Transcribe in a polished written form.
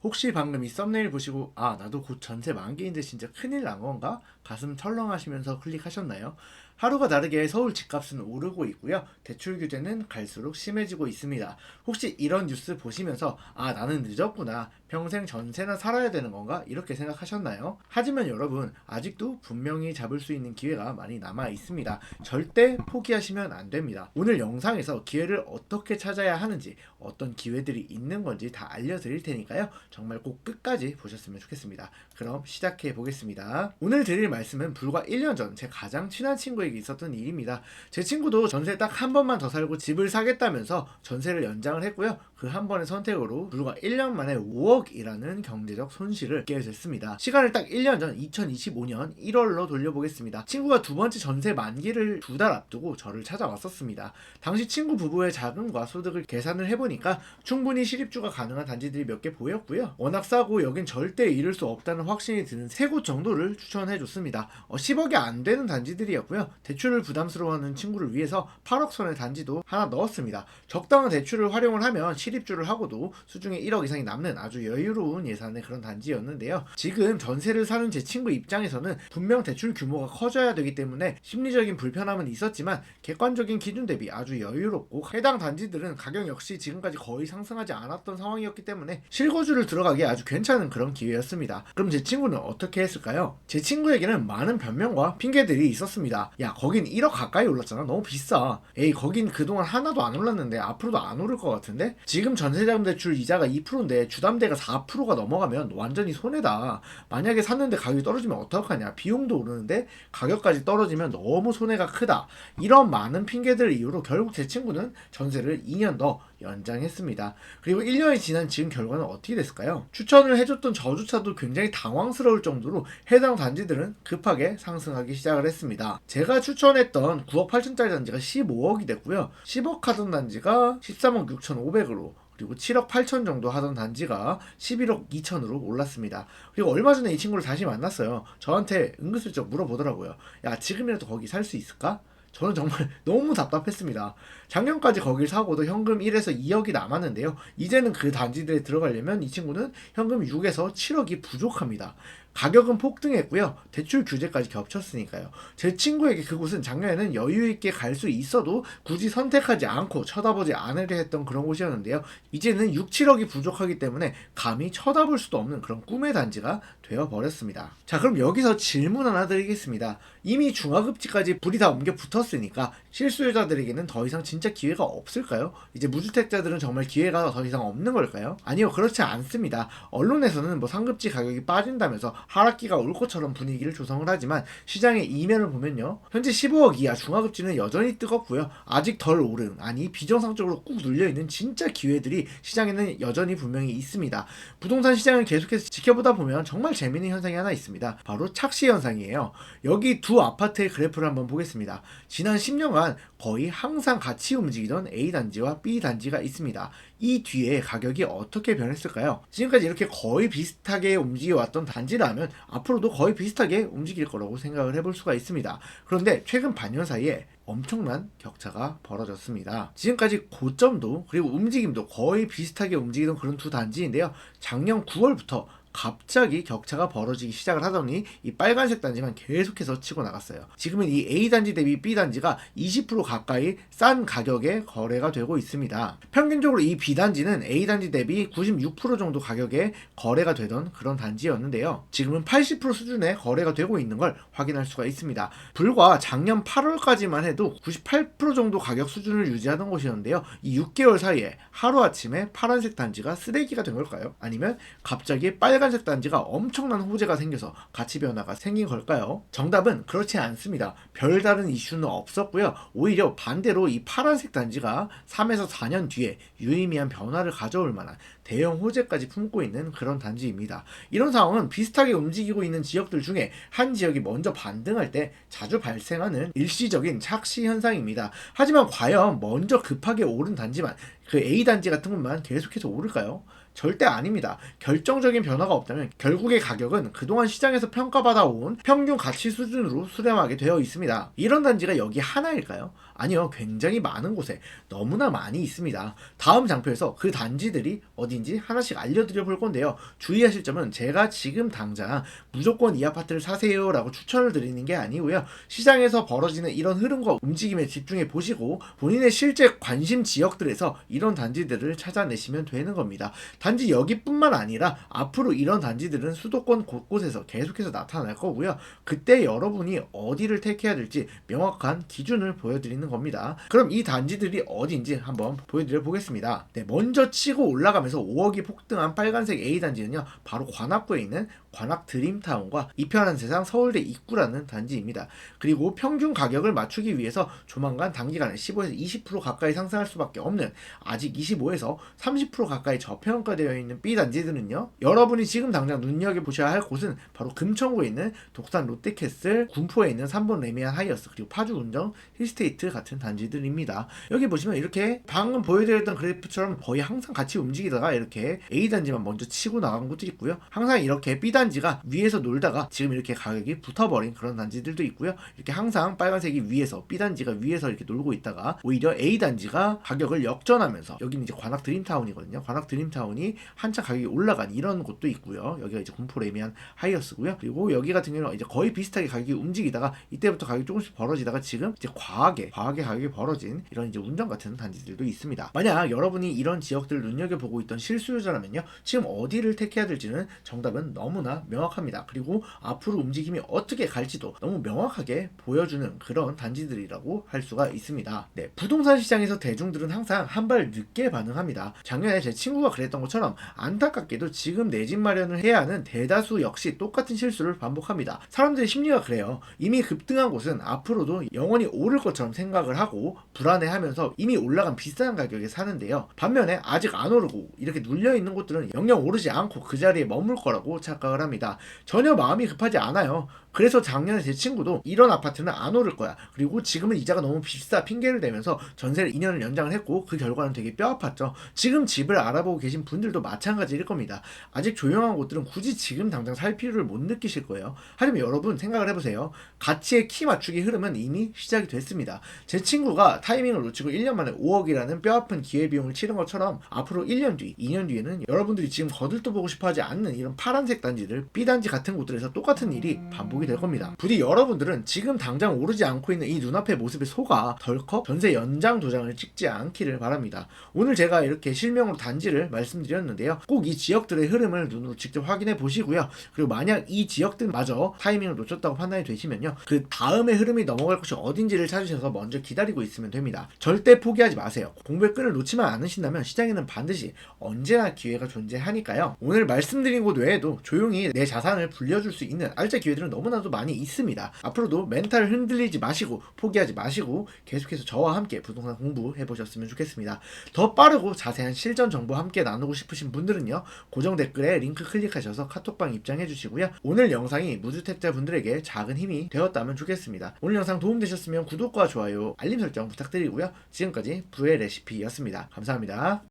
혹시 방금 이 썸네일 보시고 아 나도 곧 전세 만기인데 진짜 큰일 난 건가? 가슴 철렁하시면서 클릭하셨나요? 하루가 다르게 서울 집값은 오르고 있고요. 대출 규제는 갈수록 심해지고 있습니다. 혹시 이런 뉴스 보시면서 아 나는 늦었구나. 평생 전세나 살아야 되는 건가? 이렇게 생각하셨나요? 하지만 여러분 아직도 분명히 잡을 수 있는 기회가 많이 남아 있습니다. 절대 포기하시면 안 됩니다. 오늘 영상에서 기회를 어떻게 찾아야 하는지 어떤 기회들이 있는 건지 다 알려드릴 테니까요. 정말 꼭 끝까지 보셨으면 좋겠습니다. 그럼 시작해 보겠습니다. 오늘 드릴 말씀은 불과 1년 전 제 가장 친한 친구에게 있었던 일입니다. 제 친구도 전세 딱 한 번만 더 살고 집을 사겠다면서 전세를 연장을 했고요. 그 한 번의 선택으로 불과 1년 만에 5억이라는 경제적 손실을 입게 됐습니다. 시간을 딱 1년 전 2025년 1월로 돌려보겠습니다. 친구가 두 번째 전세 만기를 2달 앞두고 저를 찾아왔었습니다. 당시 친구 부부의 자금과 소득을 계산을 해보니까 충분히 실입주가 가능한 단지들이 몇 개 보였고요. 워낙 싸고 여긴 절대 잃을 수 없다는 확신이 드는 세 곳 정도를 추천해줬습니다. 10억이 안 되는 단지들이었고요. 대출을 부담스러워하는 친구를 위해서 8억 선의 단지도 하나 넣었습니다. 적당한 대출을 활용을 하면 실입주를 하고도 수중에 1억 이상이 남는 아주 여유로운 예산의 그런 단지였는데요. 지금 전세를 사는 제 친구 입장에서는 분명 대출 규모가 커져야 되기 때문에 심리적인 불편함은 있었지만 객관적인 기준 대비 아주 여유롭고 해당 단지들은 가격 역시 지금까지 거의 상승하지 않았던 상황이었기 때문에 실거주를 들어가기에 아주 괜찮은 그런 기회였습니다. 그럼 제 친구는 어떻게 했을까요? 제 친구에게는 많은 변명과 핑계들이 있었습니다. 야 거긴 1억 가까이 올랐잖아. 너무 비싸. 에이 거긴 그동안 하나도 안 올랐는데 앞으로도 안 오를 것 같은데? 지금 전세자금 대출 이자가 2%인데 주담대가 4%가 넘어가면 완전히 손해다. 만약에 샀는데 가격이 떨어지면 어떡하냐. 비용도 오르는데 가격까지 떨어지면 너무 손해가 크다. 이런 많은 핑계들 이유로 결국 제 친구는 전세를 2년 더 연장했습니다. 그리고 1년이 지난 지금 결과는 어떻게 됐을까요? 추천을 해줬던 저조차도 굉장히 당황스러울 정도로 해당 단지들은 급하게 상승하기 시작을 했습니다. 제가 추천했던 9억 8천짜리 단지가 15억이 됐고요. 10억 하던 단지가 13억 6천5백으로 그리고 7억 8천 정도 하던 단지가 11억 2천으로 올랐습니다. 그리고 얼마 전에 이 친구를 다시 만났어요. 저한테 은근슬쩍 물어보더라고요. 야 지금이라도 거기 살 수 있을까? 저는 정말 너무 답답했습니다. 작년까지 거길 사고도 현금 1에서 2억이 남았는데요. 이제는 그 단지들에 들어가려면 이 친구는 현금 6에서 7억이 부족합니다. 가격은 폭등했고요. 대출 규제까지 겹쳤으니까요. 제 친구에게 그곳은 작년에는 여유있게 갈 수 있어도 굳이 선택하지 않고 쳐다보지 않으려 했던 그런 곳이었는데요. 이제는 6, 7억이 부족하기 때문에 감히 쳐다볼 수도 없는 그런 꿈의 단지가 되어버렸습니다. 자 그럼 여기서 질문 하나 드리겠습니다. 이미 중하급지까지 불이 다 옮겨 붙었으니까 실수요자들에게는 더 이상 진짜 기회가 없을까요? 이제 무주택자들은 정말 기회가 더 이상 없는 걸까요? 아니요 그렇지 않습니다. 언론에서는 뭐 상급지 가격이 빠진다면서 하락기가 올 것처럼 분위기를 조성을 하지만 시장의 이면을 보면요. 현재 15억 이하 중하급지는 여전히 뜨겁고요. 아직 덜 오른 아니 비정상적으로 꾹 눌려있는 진짜 기회들이 시장에는 여전히 분명히 있습니다. 부동산 시장을 계속해서 지켜보다 보면 정말 재미있는 현상이 하나 있습니다. 바로 착시 현상이에요. 여기 두 아파트의 그래프를 한번 보겠습니다. 지난 10년간 거의 항상 같이 움직이던 A단지와 B단지가 있습니다. 이 뒤에 가격이 어떻게 변했을까요? 지금까지 이렇게 거의 비슷하게 움직여왔던 단지라면 앞으로도 거의 비슷하게 움직일 거라고 생각을 해볼 수가 있습니다. 그런데 최근 반년 사이에 엄청난 격차가 벌어졌습니다. 지금까지 고점도 그리고 움직임도 거의 비슷하게 움직이던 그런 두 단지인데요. 작년 9월부터 갑자기 격차가 벌어지기 시작을 하더니 이 빨간색 단지만 계속해서 치고 나갔어요. 지금은 이 A단지 대비 B단지가 20% 가까이 싼 가격에 거래가 되고 있습니다. 평균적으로 이 B단지는 A단지 대비 96% 정도 가격에 거래가 되던 그런 단지였는데요. 지금은 80% 수준에 거래가 되고 있는 걸 확인할 수가 있습니다. 불과 작년 8월까지만 해도 98% 정도 가격 수준을 유지하던 곳이었는데요. 이 6개월 사이에 하루아침에 파란색 단지가 쓰레기가 된 걸까요? 아니면 갑자기 빨간색 단지가 엄청난 호재가 생겨서 가치 변화가 생긴 걸까요? 정답은 그렇지 않습니다. 별다른 이슈는 없었고요. 오히려 반대로 이 파란색 단지가 3에서 4년 뒤에 유의미한 변화를 가져올 만한 대형 호재까지 품고 있는 그런 단지입니다. 이런 상황은 비슷하게 움직이고 있는 지역들 중에 한 지역이 먼저 반등할 때 자주 발생하는 일시적인 착시 현상입니다. 하지만 과연 먼저 급하게 오른 단지만 그 A단지 같은 것만 계속해서 오를까요? 절대 아닙니다. 결정적인 변화가 없다면 결국의 가격은 그동안 시장에서 평가받아온 평균 가치 수준으로 수렴하게 되어 있습니다. 이런 단지가 여기 하나일까요? 아니요, 굉장히 많은 곳에 너무나 많이 있습니다. 다음 장표에서 그 단지들이 어딘지 하나씩 알려드려 볼 건데요. 주의하실 점은 제가 지금 당장 무조건 이 아파트를 사세요 라고 추천을 드리는 게 아니고요. 시장에서 벌어지는 이런 흐름과 움직임에 집중해 보시고 본인의 실제 관심 지역들에서 이런 단지들을 찾아내시면 되는 겁니다. 단지 여기뿐만 아니라 앞으로 이런 단지들은 수도권 곳곳에서 계속해서 나타날 거고요. 그때 여러분이 어디를 택해야 될지 명확한 기준을 보여드리는 겁니다. 그럼 이 단지들이 어딘지 한번 보여드려 보겠습니다. 네, 먼저 치고 올라가면서 5억이 폭등한 빨간색 A단지는요, 바로 관악구에 있는 관악 드림타운과 이편한 세상 서울대 입구라는 단지입니다. 그리고 평균 가격을 맞추기 위해서 조만간 단기간에 15에서 20% 가까이 상승할 수밖에 없는, 아직 25에서 30% 가까이 저평가되어 있는 B단지들은요, 여러분이 지금 당장 눈여겨보셔야 할 곳은 바로 금천구에 있는 독산 롯데캐슬, 군포에 있는 3번 레미안 하이어스, 그리고 파주 운정 힐스테이트 같은 단지들입니다. 여기 보시면 이렇게 방금 보여드렸던 그래프처럼 거의 항상 같이 움직이다가 이렇게 A단지만 먼저 치고 나간 곳도 있고요. 항상 이렇게 B단지가 위에서 놀다가 지금 이렇게 가격이 붙어버린 그런 단지들도 있고요. 이렇게 항상 빨간색이 위에서, B단지가 위에서 이렇게 놀고 있다가 오히려 A단지가 가격을 역전하면서, 여기는 이제 관악 드림타운이거든요. 관악 드림타운이 한참 가격이 올라간 이런 곳도 있고요. 여기가 이제 군포 레미안 하이어스고요. 그리고 여기 같은 경우는 이제 거의 비슷하게 가격이 움직이다가 이때부터 가격이 조금씩 벌어지다가 지금 이제 과하게 가격이 벌어진 이런 이제 운정 같은 단지들도 있습니다. 만약 여러분이 이런 지역들을 눈여겨보고 있던 실수요자라면요, 지금 어디를 택해야 될지는 정답은 너무나 명확합니다. 그리고 앞으로 움직임이 어떻게 갈지도 너무 명확하게 보여주는 그런 단지들이라고 할 수가 있습니다. 네, 부동산 시장에서 대중들은 항상 한 발 늦게 반응합니다. 작년에 제 친구가 그랬던 것처럼 안타깝게도 지금 내 집 마련을 해야 하는 대다수 역시 똑같은 실수를 반복합니다. 사람들의 심리가 그래요. 이미 급등한 곳은 앞으로도 영원히 오를 것처럼 생각을 하고 불안해하면서 이미 올라간 비싼 가격에 사는데요. 반면에 아직 안 오르고 이렇게 눌려있는 곳들은 영영 오르지 않고 그 자리에 머물 거라고 착각을 합니다. 전혀 마음이 급하지 않아요. 그래서 작년에 제 친구도 이런 아파트는 안 오를 거야, 그리고 지금은 이자가 너무 비싸 핑계를 대면서 전세를 2년을 연장을 했고 그 결과는 되게 뼈아팠죠. 지금 집을 알아보고 계신 분들도 마찬가지일 겁니다. 아직 조용한 곳들은 굳이 지금 당장 살 필요를 못 느끼실 거예요. 하지만 여러분 생각을 해보세요. 가치의 키 맞추기 흐름은 이미 시작이 됐습니다. 제 친구가 타이밍을 놓치고 1년 만에 5억이라는 뼈아픈 기회비용을 치른 것처럼 앞으로 1년 뒤, 2년 뒤에는 여러분들이 지금 거들떠보고 싶어하지 않는 이런 파란색 단지들, B단지 같은 곳들에서 똑같은 일이 반복이 될 겁니다. 부디 여러분들은 지금 당장 오르지 않고 있는 이 눈앞의 모습에 속아 덜컥 전세 연장 도장을 찍지 않기를 바랍니다. 오늘 제가 이렇게 실명으로 단지를 말씀드렸는데요. 꼭 이 지역들의 흐름을 눈으로 직접 확인해 보시고요. 그리고 만약 이 지역들마저 타이밍을 놓쳤다고 판단이 되시면요, 그 다음의 흐름이 넘어갈 곳이 어딘지를 찾으셔서 먼저 기다리고 있으면 됩니다. 절대 포기하지 마세요. 공부의 끈을 놓지만 않으신다면 시장에는 반드시 언제나 기회가 존재하니까요. 오늘 말씀드린 곳 외에도 조용히 내 자산을 불려줄 수 있는 알짜 기회들은 너무나도 많이 있습니다. 앞으로도 멘탈을 흔들리지 마시고 포기하지 마시고 계속해서 저와 함께 부동산 공부해 보셨으면 좋겠습니다. 더 빠르고 자세한 실전 정보 함께 나누고 싶으신 분들은요, 고정 댓글에 링크 클릭하셔서 카톡방 입장해 주시고요. 오늘 영상이 무주택자분들에게 작은 힘이 되었다면 좋겠습니다. 오늘 영상 도움되셨으면 구독과 좋아요, 알림 설정 부탁드리고요. 지금까지 부의 레시피였습니다. 감사합니다.